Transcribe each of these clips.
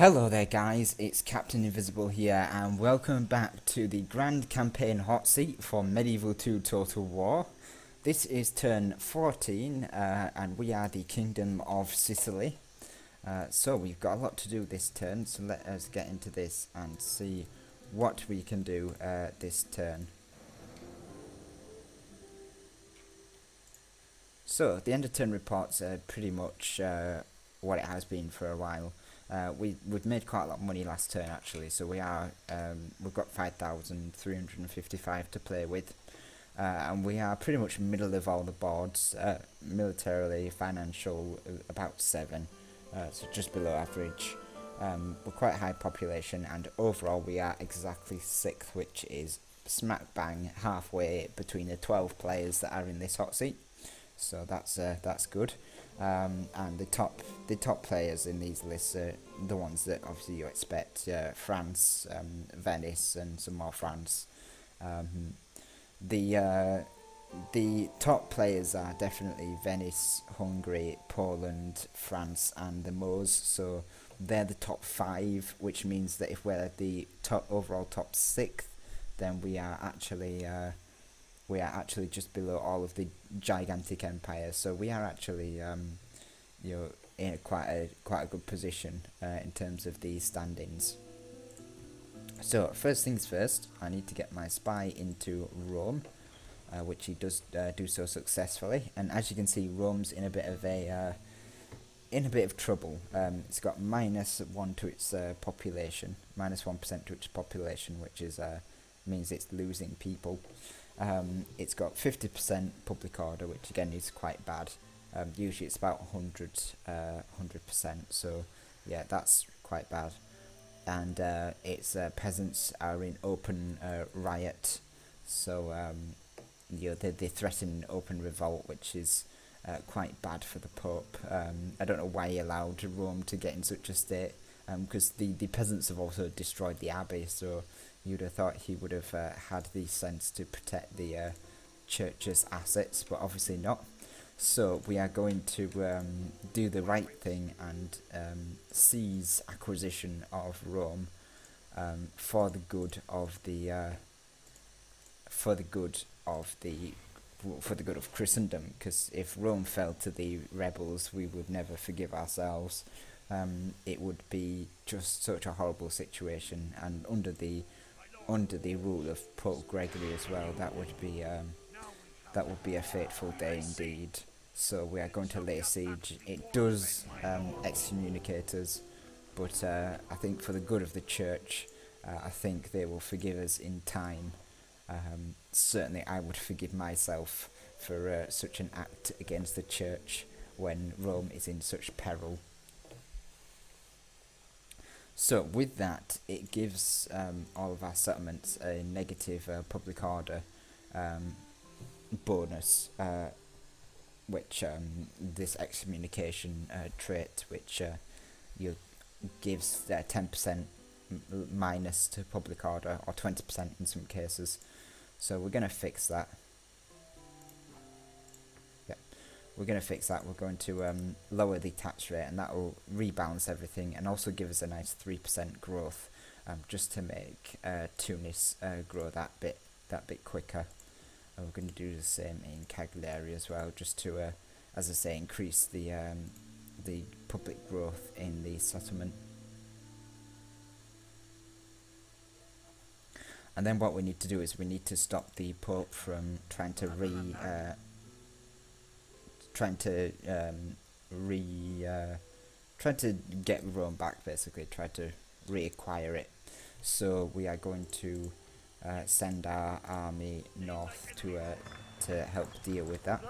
Hello there guys, it's Captain Invisible here and welcome back to the Grand Campaign Hot Seat for Medieval 2 Total War. This is turn 14 and we are the Kingdom of Sicily. So we've got a lot to do this turn, so let us get into this and see what we can do this turn. So the end of turn reports are pretty much what it has been for a while. We've made quite a lot of money last turn actually, so we've got 5,355 to play with, and we are pretty much middle of all the boards, militarily, financial, about 7, so just below average. We're quite a high population, and overall we are exactly 6th, which is smack bang halfway between the 12 players that are in this hot seat. So that's good. And the top players in these lists are the ones that obviously you expect: France, Venice, and some more France. The top players are definitely Venice, Hungary, Poland, France, and the Moors. So they're the top 5, which means that if we're the overall top 6th, then we are actually just below all of the gigantic empires. So we are actually in quite a good position in terms of the standings. So first things first, I need to get my spy into Rome, which he does do so successfully. And as you can see, Rome's in a bit of trouble. It's got -1 to its population, -1% to its population, which is means it's losing people. It's got 50% public order, which again is quite bad. Usually it's about 100%, so yeah, that's quite bad. And its peasants are in open riot, so they threaten open revolt, which is quite bad for the Pope. I don't know why he allowed Rome to get in such a state, because the peasants have also destroyed the abbey, so you'd have thought he would have had the sense to protect the church's assets, but obviously not. So we are going to do the right thing and seize acquisition of Rome for the good of Christendom. Because if Rome fell to the rebels, we would never forgive ourselves. It would be just such a horrible situation, and under the rule of Pope Gregory as well, that would be a fateful day indeed. So we are going to lay siege. It does excommunicate us, but I think for the good of the church, I think they will forgive us in time. Certainly I would forgive myself for such an act against the church when Rome is in such peril. So with that, it gives all of our settlements a negative public order bonus, which this excommunication trait, which gives 10% minus to public order, or 20% in some cases. So we're going to fix that. We're going to fix that. We're going to lower the tax rate, and that will rebalance everything and also give us a nice 3% growth, just to make Tunis grow that bit quicker. And we're going to do the same in Cagliari as well, just to, as I say, increase the public growth in the settlement. And then what we need to do is we need to stop the Pope from trying to get Rome back, basically, try to reacquire it. So we are going to send our army north to help deal with that.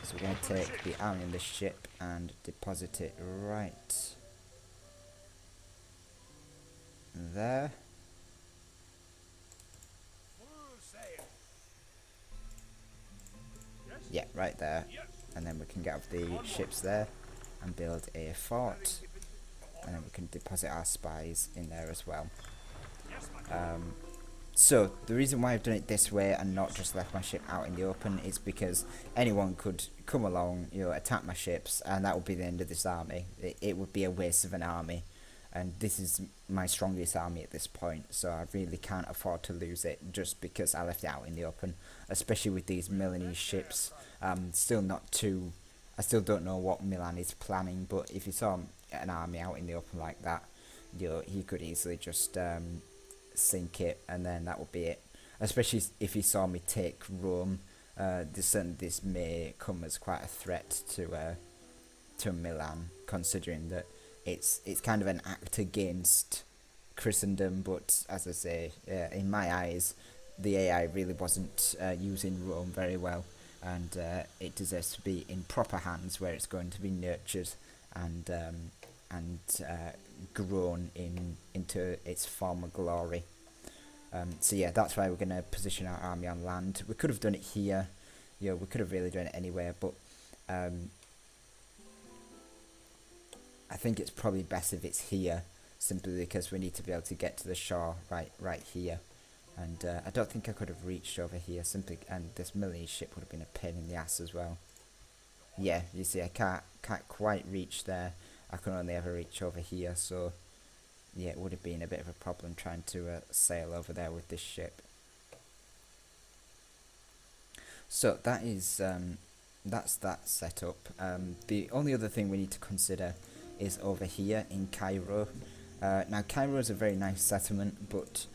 So we're going to take the army in the ship and deposit it right there. Yeah, right there. And then we can get off the ships there and build a fort, and then we can deposit our spies in there as well. So the reason why I've done it this way and not just left my ship out in the open is because anyone could come along, attack my ships, and that would be the end of this army. It would be a waste of an army. and this is my strongest army at this point, so I really can't afford to lose it just because I left it out in the open, especially with these Milanese ships. Still not too, I still don't know what Milan is planning, but if you saw an army out in the open like that, you know, he could easily just sink it, and then that would be it. Especially if he saw me take Rome, this may come as quite a threat to Milan, considering that it's kind of an act against Christendom. But as I say, in my eyes, the AI really wasn't using Rome very well, and it deserves to be in proper hands where it's going to be nurtured and grown into its former glory. So yeah, that's why we're going to position our army on land. We could have done it here, you know, we could have really done it anywhere, but I think it's probably best if it's here, simply because we need to be able to get to the shore right here. And I don't think I could have reached over here simply, and this Milanese ship would have been a pain in the ass as well. Yeah, you see, I can't quite reach there. I can only ever reach over here, so yeah, it would have been a bit of a problem trying to sail over there with this ship. So that is that's that setup. The only other thing we need to consider is over here in Cairo. Now Cairo is a very nice settlement, but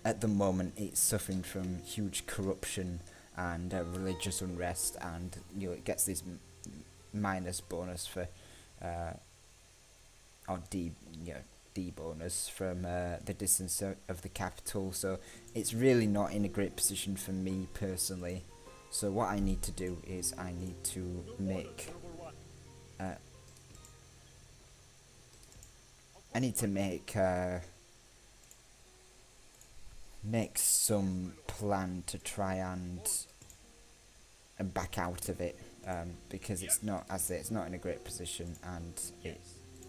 at the moment it's suffering from huge corruption and religious unrest, and you know, it gets this minus bonus for or D bonus from the distance of the capital, so it's really not in a great position for me personally. So what I need to do is I need to make make some plan to try and back out of it, because it's not, as I say, it's not in a great position, and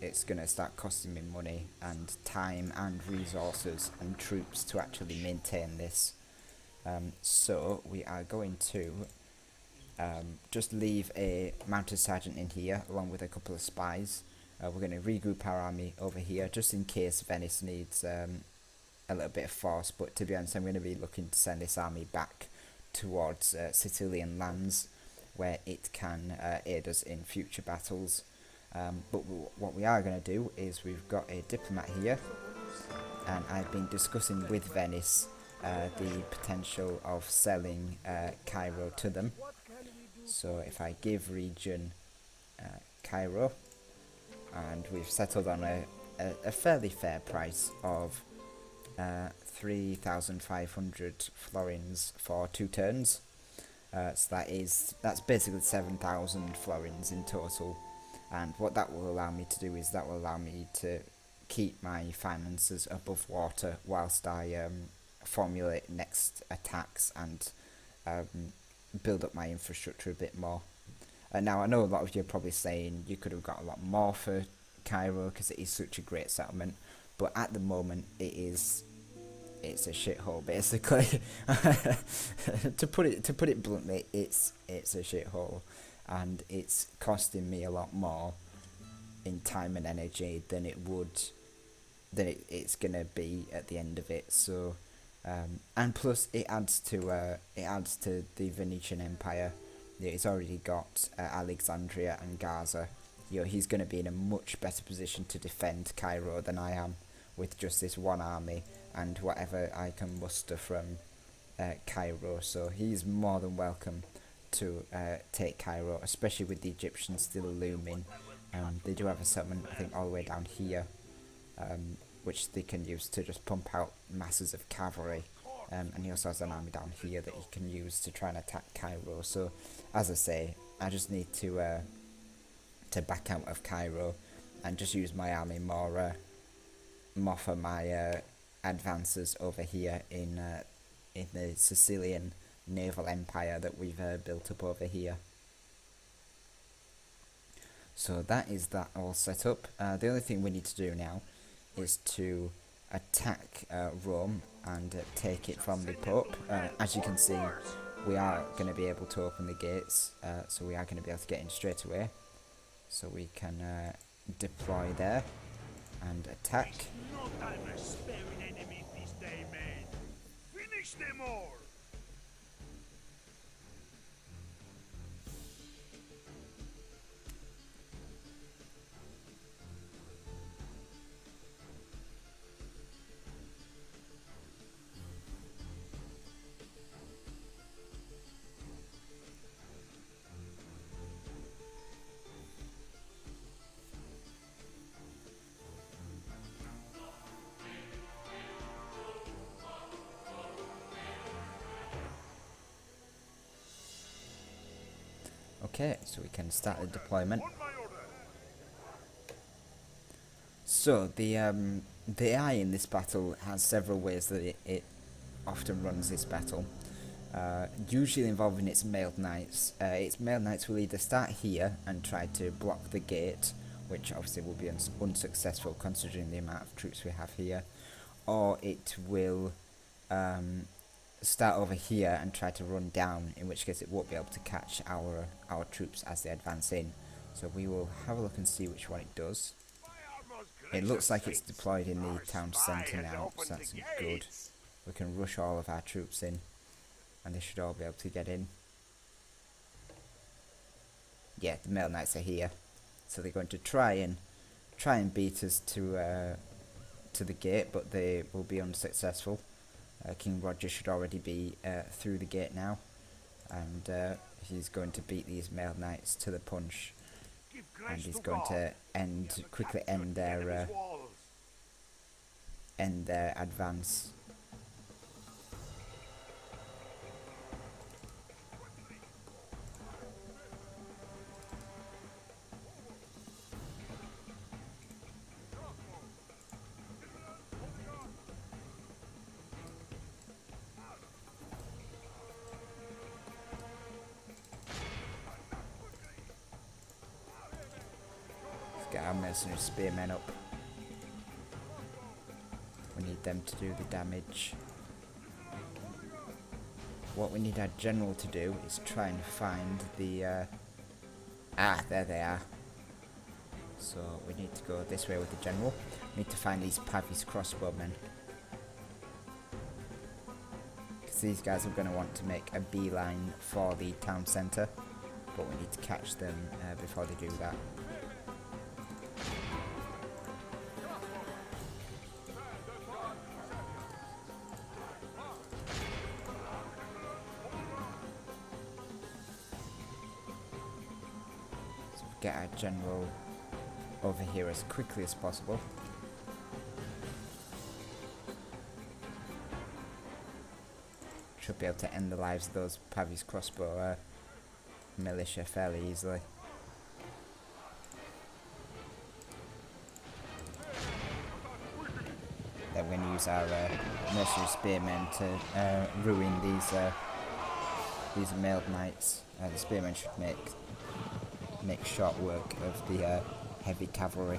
it's going to start costing me money and time and resources and troops to actually maintain this. So we are going to just leave a mounted sergeant in here along with a couple of spies. We're going to regroup our army over here just in case Venice needs a little bit of force, but to be honest, I'm going to be looking to send this army back towards Sicilian lands where it can aid us in future battles. But what we are going to do is we've got a diplomat here, and I've been discussing with Venice the potential of selling Cairo to them. So if I give region Cairo, and we've settled on a fairly fair price of 3,500 florins for 2 turns. So that's basically 7,000 florins in total. And what that will allow me to do is that will allow me to keep my finances above water whilst I formulate next attacks and build up my infrastructure a bit more. Now I know a lot of you are probably saying you could have got a lot more for Cairo because it is such a great settlement, but at the moment it's a shithole basically. to put it bluntly, it's a shithole, and it's costing me a lot more in time and energy than it's gonna be at the end of it. So and plus it adds to the Venetian Empire. Yeah, he's already got Alexandria and Gaza. You know, he's going to be in a much better position to defend Cairo than I am with just this one army and whatever I can muster from Cairo. So he's more than welcome to take Cairo, especially with the Egyptians still looming. They do have a settlement, I think, all the way down here, which they can use to just pump out masses of cavalry. And he also has an army down here that he can use to try and attack Cairo. So, as I say, I just need to back out of Cairo and just use my army more for my advances over here in the Sicilian naval empire that we've built up over here. So that is that all set up. The only thing we need to do now is to attack Rome and take it from the Pope. As you can see, we are going to be able to open the gates, so we are going to be able to get in straight away. So we can deploy there. and attack. No time to spare an enemy this day, man. Finish them all. Okay, so we can start the deployment. On my order. So the AI in this battle has several ways that it often runs this battle. Usually involving its mailed knights. Its mailed knights will either start here and try to block the gate, which obviously will be unsuccessful considering the amount of troops we have here, or it will start over here and try to run down, in which case it won't be able to catch our troops as they advance in. So we will have a look and see which one it does. It looks like it's deployed in the town centre now, so that's good. We can rush all of our troops in, and they should all be able to get in. Yeah, the mail knights are here, so they're going to try and beat us to the gate, but they will be unsuccessful. King Roger should already be through the gate now, and he's going to beat these mail knights to the punch, and he's going to quickly end their advance. Get our mercenary spearmen up. We need them to do the damage. What we need our general to do is try and find the... there they are. So we need to go this way with the general. We need to find these Pavis crossbowmen. Because these guys are going to want to make a beeline for the town centre. But we need to catch them before they do that. Get our general over here as quickly as possible. Should be able to end the lives of those Pavis crossbow militia fairly easily. Then we're going to use our mercenary spearmen to ruin these mailed knights. The spearmen should make short work of the heavy cavalry.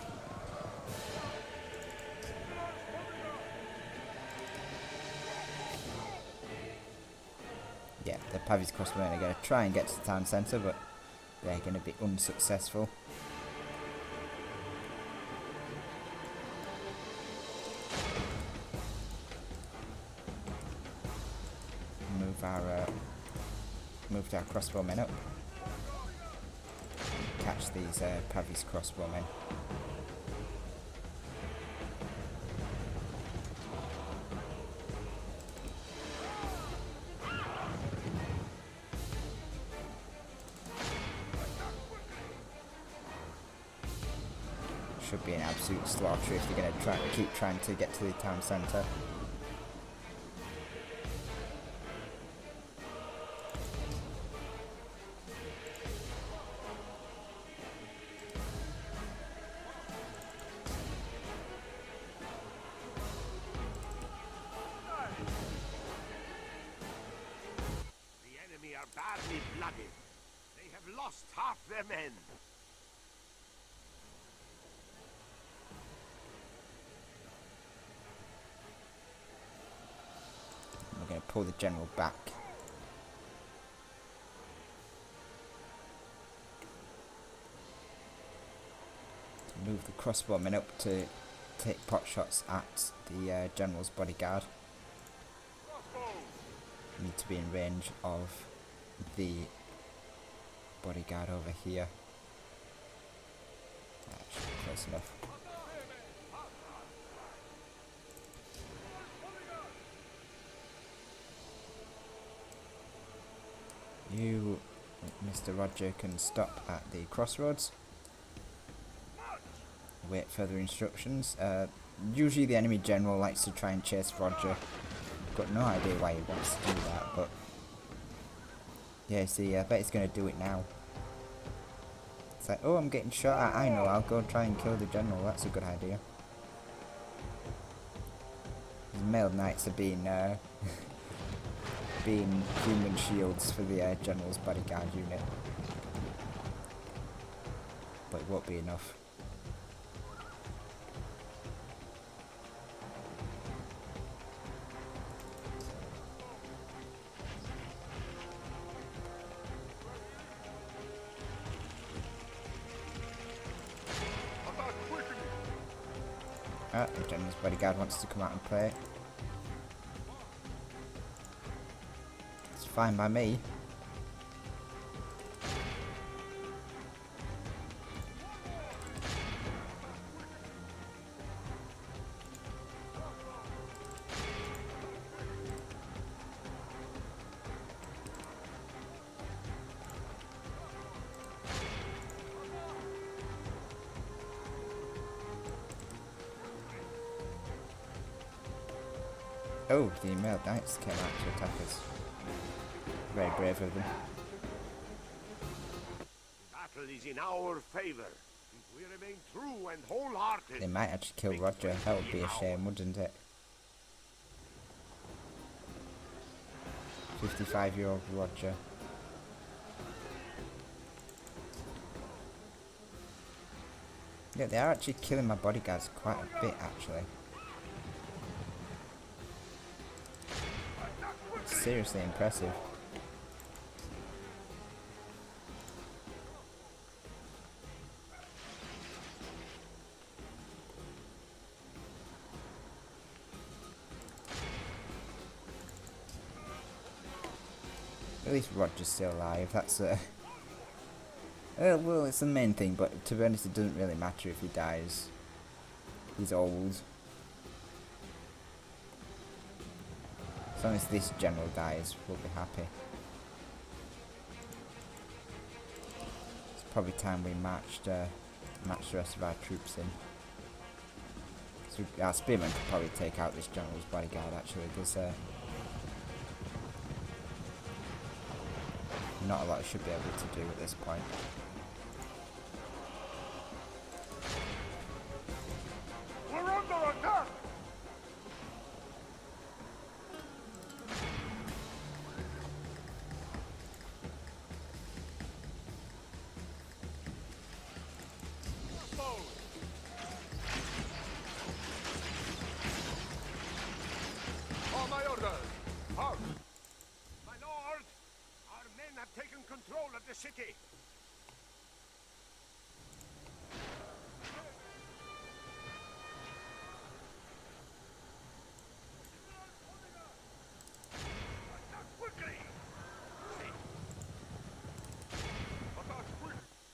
Yeah, the Pavis crossbowmen are going to try and get to the town centre, but they're going to be unsuccessful. Move our crossbowmen up. Catch these Pavis crossbowmen. Should be an absolute slaughter if they're going to keep trying to get to the town centre. Badly blooded. They have lost half their men. We're going to pull the general back. Move the crossbowmen up to take pot shots at the general's bodyguard. Need to be in range of the bodyguard over here. Actually, close enough. You, Mr. Roger, can stop at the crossroads. Wait further instructions. Usually the enemy general likes to try and chase Roger. Got no idea why he wants to do that, but yeah, see, I bet he's gonna do it now. It's like, oh, I'm getting shot at. I know, I'll go try and kill the general. That's a good idea. These mailed knights are being being human shields for the general's bodyguard unit, but it won't be enough. The general's bodyguard wants to come out and play. It's fine by me. Oh, the mailed knights came out to attack us. Very brave of them. Battle is in our favor. If we remain true and wholehearted. They might actually kill Roger. That would be a shame, wouldn't it? 55-year-old Roger. Yeah, they are actually killing my bodyguards quite a bit, actually. Seriously impressive. At least Roger's still alive. That's well, it's the main thing, but to be honest, it doesn't really matter if he dies. He's old. As long as this general dies, we'll be happy. It's probably time we march the rest of our troops in. So our spearmen could probably take out this general's bodyguard. Actually, there's not a lot I should be able to do at this point. We're under attack! On my orders! Halt! My lord! Our men have taken control of the city!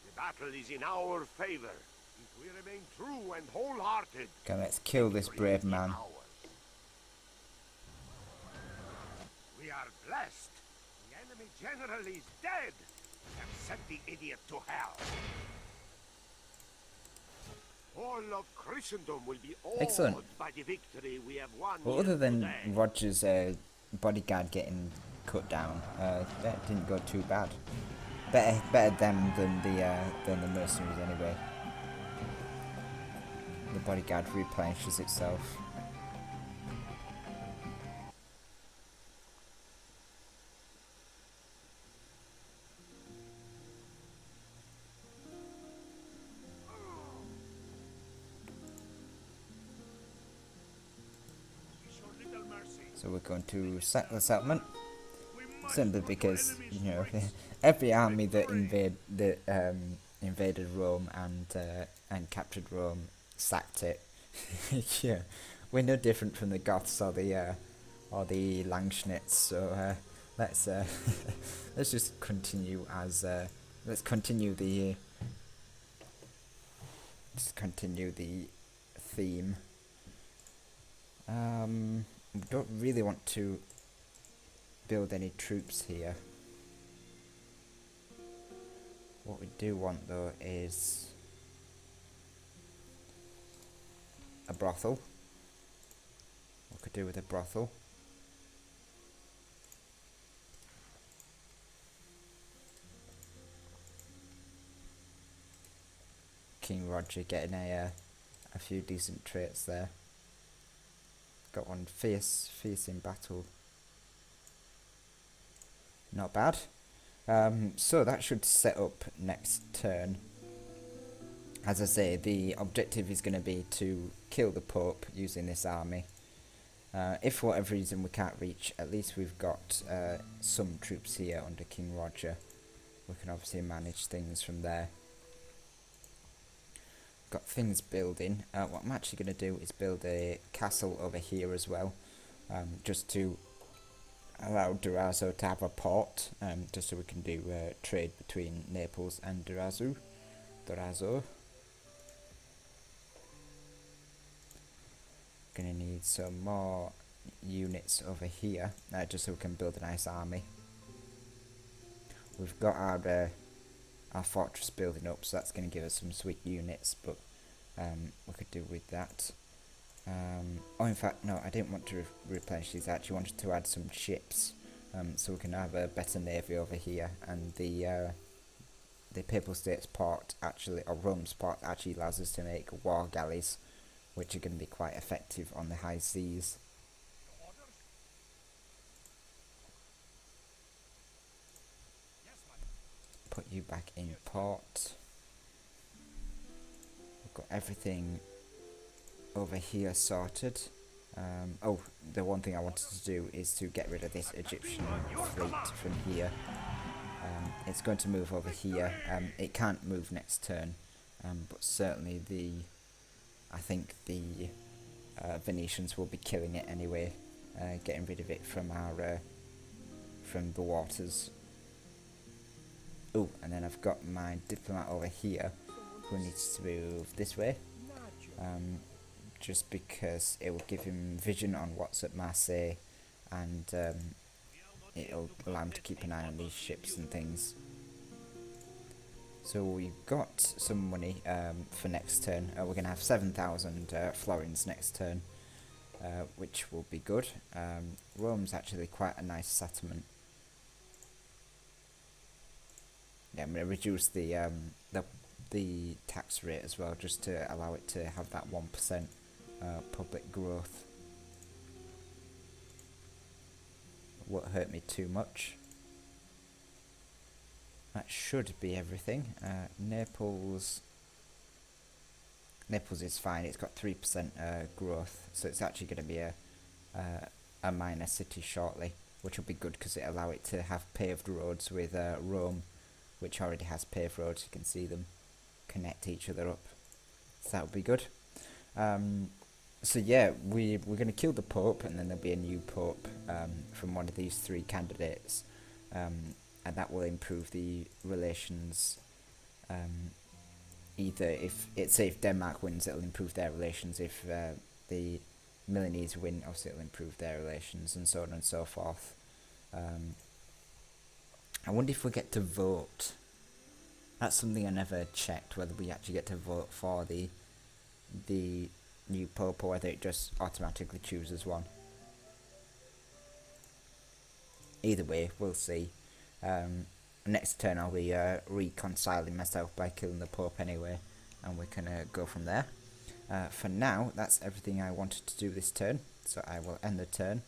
The battle is in our favor. If we remain true and wholehearted. Okay, let's kill this brave man. We are blessed. The enemy general is dead. We have sent the idiot to hell. All of Christendom will be awed Excellent. by the victory we have won. Well, here other than today. Roger's bodyguard getting cut down, that didn't go too bad. Better them than the mercenaries anyway. The bodyguard replenishes itself. Show little mercy. So we're going to sack the settlement. We must Simply put because, our you know, enemies' every army that invaded Rome and captured Rome sacked it Yeah, we're no different from the Goths or the Langschnitz. So let's let's just continue as let's continue the theme. We don't really want to build any troops here. What we do want though is a brothel. What could do with a brothel? King Roger getting a few decent traits there. Got one fierce in battle. Not bad. So that should set up next turn. As I say, the objective is going to be to kill the Pope using this army. If for whatever reason we can't reach, at least we've got some troops here under King Roger. We can obviously manage things from there. Got things building. What I'm actually going to do is build a castle over here as well, just to allow Durazzo to have a port, just so we can do trade between Naples and Durazzo. Gonna need some more units over here, just so we can build a nice army. We've got our fortress building up, so that's going to give us some sweet units, but we could do with that. Oh, in fact, no, I didn't want to replenish these. I actually wanted to add some ships, so we can have a better navy over here. And the Papal States port actually, or Rome's port actually allows us to make war galleys, which are going to be quite effective on the high seas. Put you back in port. We've got everything over here sorted. Oh, the one thing I wanted to do is to get rid of this Egyptian fleet from here. It's going to move over here. It can't move next turn, but certainly I think the Venetians will be killing it anyway, getting rid of it from from the waters. Oh, and then I've got my diplomat over here, who needs to move this way, just because it will give him vision on what's at Marseille, and it'll allow him to keep an eye on these ships and things. So we've got some money for next turn. We're going to have 7,000 florins next turn, which will be good. Rome's actually quite a nice settlement. Yeah, I'm going to reduce the tax rate as well, just to allow it to have that 1% public growth. Won't hurt me too much. That should be everything. Naples is fine. It's got 3% growth, so it's actually going to be a minor city shortly, which will be good because it allow it to have paved roads with Rome, which already has paved roads. You can see them connect each other up, so that would be good. So yeah, we're going to kill the Pope, and then there'll be a new Pope from one of these three candidates, and that will improve the relations. Either if Denmark wins, it'll improve their relations. If the Milanese win, obviously it'll improve their relations, and so on and so forth. I wonder if we get to vote. That's something I never checked, whether we actually get to vote for the new Pope, or whether it just automatically chooses one. Either way, we'll see. Next turn I'll be reconciling myself by killing the Pope anyway, and we can go from there. For now, that's everything I wanted to do this turn, so I will end the turn.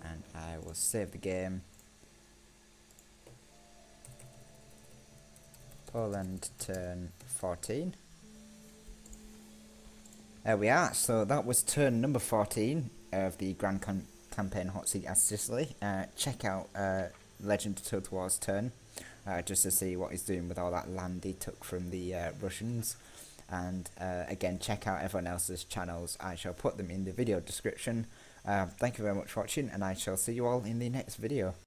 And I will save the game. Poland turn 14. There we are, so that was turn number 14 of the Grand Campaign Hotseat as Sicily. Check out Legend of Total War's turn, just to see what he's doing with all that land he took from the Russians. And again, check out everyone else's channels. I shall put them in the video description. Thank you very much for watching, and I shall see you all in the next video.